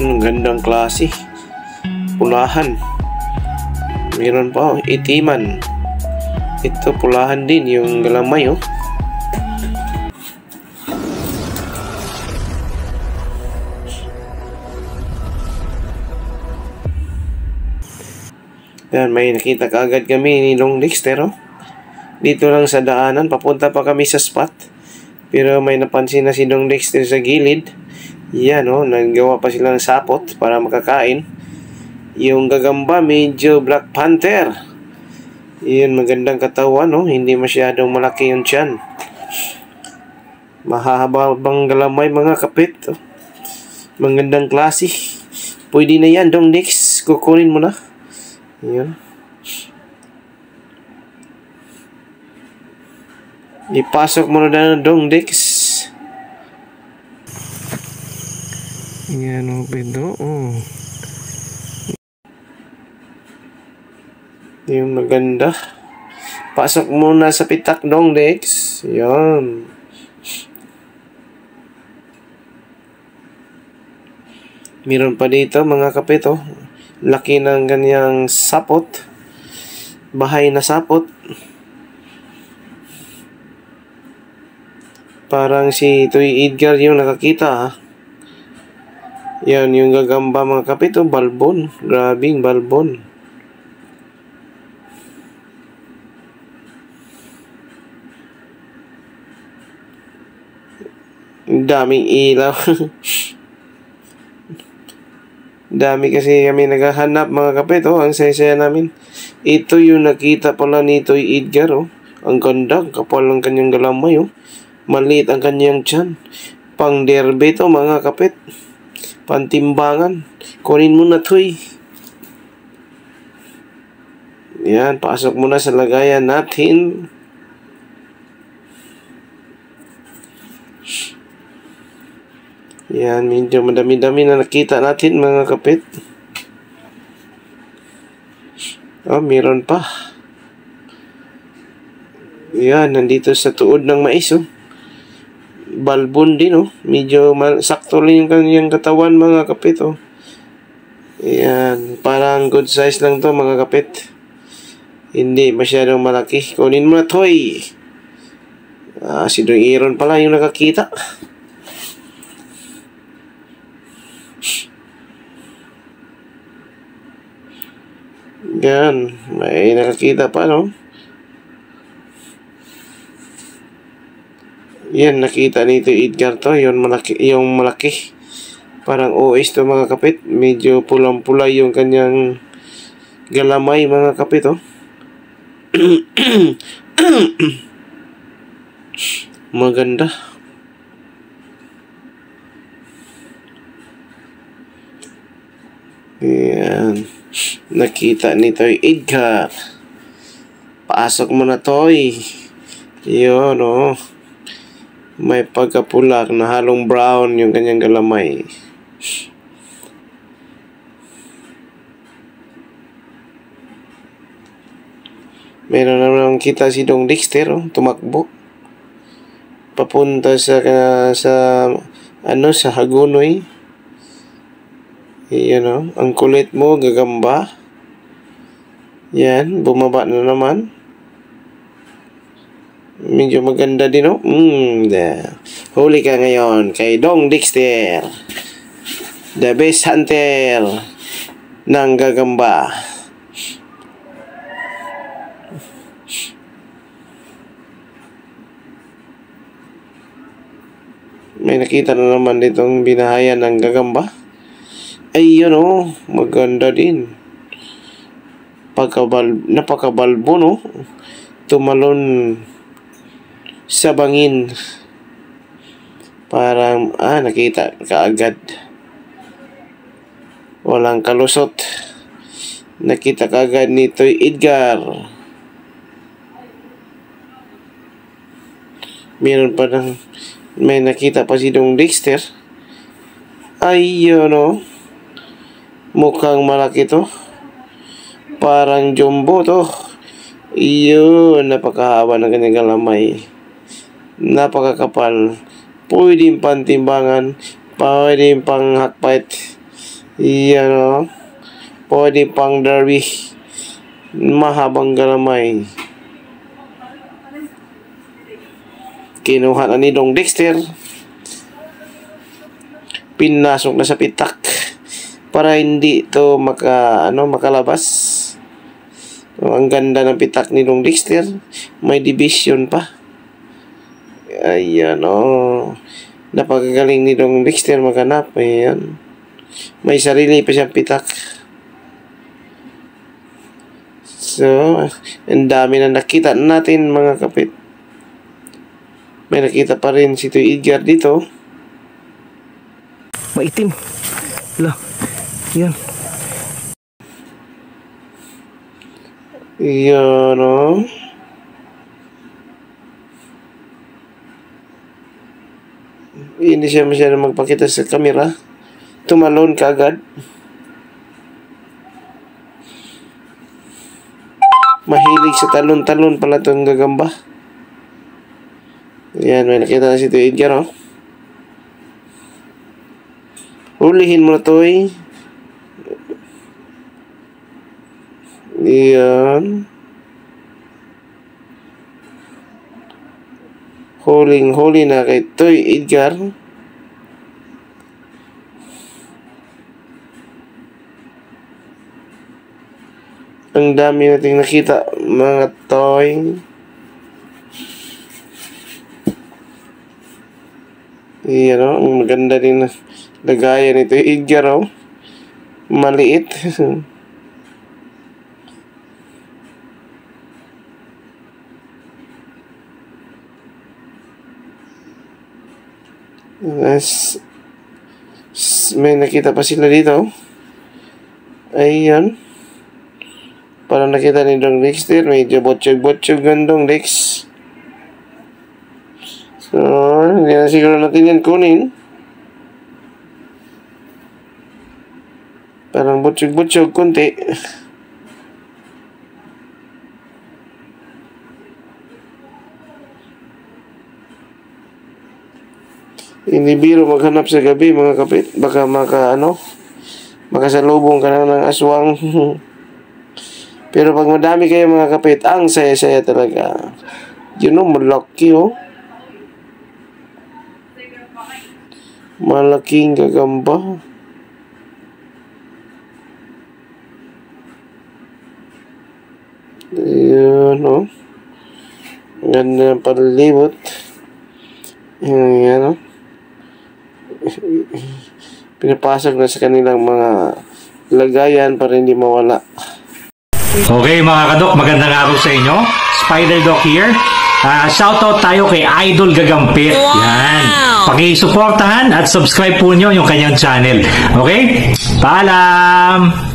Gandang klase. Pulahan. Meron pa, itiman. Ito, pulahan din yung galamay, oh. Yan, may nakita kaagad kami ni Dong Dexter, oh. Dito lang sa daanan, papunta pa kami sa spot. Pero may napansin na si Dong Dexter sa gilid. Yan, oh, naggawa pa sila ng sapot para makakain. Yung gagamba, medyo Black Panther. Yan, magandang katawan, oh. Hindi masyadong malaki yung tiyan. Mahahabang galamay, mga kapit, oh. Magandang klase. Pwede na yan, Dong Dex. Kukunin mo na. Yan. Ipasok mo na Dong Dex. Yan, oh, Pedro. Oh. Yung maganda. Pasok muna sa pitak, Dong Dex. Yan. Meron pa dito, mga kapit, oh. Laki ng ganyang sapot. Bahay na sapot. Parang si Toy Edgar yung nakakita, ha. Yan, yung gagamba, mga kapit, oh. Balbon. Grabing balbon. Daming ilaw. Dami kasi kami naghahanap, mga kapit, oh. Ang saya-saya namin. Ito yung nakita pala ni Toy Edgar, oh. Ang ganda, kapal ng kanyang galamay, oh. Maliit ang kanyang tiyan. Pang derby to, mga kapit. Pantimbangan. Kunin mo na, Toy. Yan, pasok muna sa lagayan natin. Yan, medyo madami-dami na nakita natin, mga kapit. Oh, meron pa. Yan, nandito sa tuod ng mais, oh. Balbon din, oh. Medyo sakto lang yung kanyang katawan, mga kapit, oh. Yan, parang good size lang to, mga kapit. Hindi masyadong malaki. Kunin mo na, Toy. Si Dong Aaron pala yung nakakita. Yan, may nakakita pa, no? Yan, nakita nito Edgar to, yung malaki. Parang OS to, mga kapit. Medyo pulang-pula yung kanyang galamay, mga kapit, oh. Maganda. Yan. Nakita ni Toy Edgar. Pasok mo na, Toy. Yun, oh. May pagkapulak na halong brown yung kanyang galamay. Meron naman kita si Dong Dexter, oh. Tumakbo. Papunta sa Hagonoy. Yan, oh. Ang kulit mo, gagamba. Yan, bumaba na naman. Medyo maganda din, oh. Huli ka ngayon kay Dong Dexter. The best hunter ng gagamba. May nakita na naman ditong binahayan ng gagamba. Ayun, oh, maganda din. Napakabalbo, no? Tumalon sa bangin. Parang, nakita kaagad. Walang kalusot. Nakita kaagad ni Toy Edgar. May nakita pa si Dong Dexter. Ayun, oh. Mukhang malaki to. Parang jumbo to. Iyon, napakahaba ng kanyang galamay. Napakakapal. Pwedeng pantimbangan. Pwedeng panghakpait. Yan o. Pwede pang derby. Mahabang galamay. Kinuha na ni Dong Dexter. Pinasok na sa pitak para hindi to makalabas. Ang ganda ng pitak ni Dong Dexter. May division pa. Ayan o. Napakagaling ni Dong Dexter maghanap. Ayan. May sarili pa siyang pitak. So, ang dami na nakita natin mga kapit. May nakita pa rin si Toy Edgar dito. Maitim. Wala. Yan. Yan o. Hindi siya masyado magpakita sa camera. Tumalon ka agad. Mahilig sa talon-talon pala itong gagamba. Yan, may nakita na si Toy Edgar, oh. Ulihin mo na, Toy. Yan. Huling-huli na kay Toy Edgar. Ang dami nating nakita, mga toy. Iyan o, ang maganda din lagayan nito. Edgar o, maliit. May nakita pa sila dito. Ayan. Parang nakita ni Dong Dexter, medyo botsyog-botsyog ng Dong Dex. So, hindi na siguro natin yan kunin. Parang botsyog-botsyog konti. Hindi biro maghanap sa gabi mga kapit. Baka makasalubong ka na ng aswang. Pero pag madami kayo mga kapit, ang saya-saya talaga. You know, malaki oh. Malaking gagamba. Ayan oh. Ganda ng palibot. Ayan oh. Pinapasok na sa kanilang mga lagayan para hindi mawala. Okay mga kadok, magandang araw sa inyo. Spider Doc here. Shoutout tayo kay Idol Gagampit. Yan. Paki-suportahan at subscribe po nyo yung kanyang channel. Okay? Paalam!